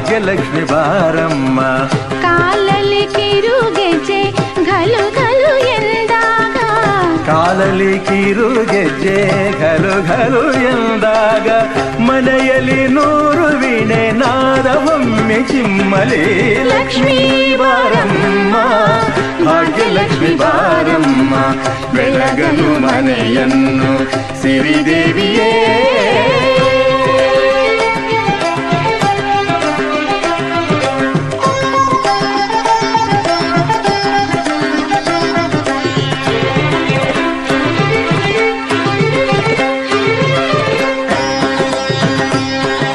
ಭಾಗ್ಯಲಕ್ಷ್ಮಿ ಬಾರಮ್ಮ. ಕಾಲಲ್ಲಿ ಕಿರುಗೆಜ್ಜೆ ಘಲು ಘಲು ಎಂದಾಗ, ಕಾಲಲ್ಲಿ ಕಿರುಗೆಜ್ಜೆ ಘಲು ಘಲು ಎಂದಾಗ, ಮನೆಯಲ್ಲಿ 100 ವೀಣೆ ನಾದವೊಮ್ಮೆ ಚಿಮ್ಮಲಿ. ಲಕ್ಷ್ಮೀ ಬಾರಮ್ಮ, ಭಾಗ್ಯಲಕ್ಷ್ಮಿ ಬಾರಮ್ಮ, ಬೆಳಗಲು ಮನೆಯನ್ನು ಸಿರಿದೇವಿಯೇ.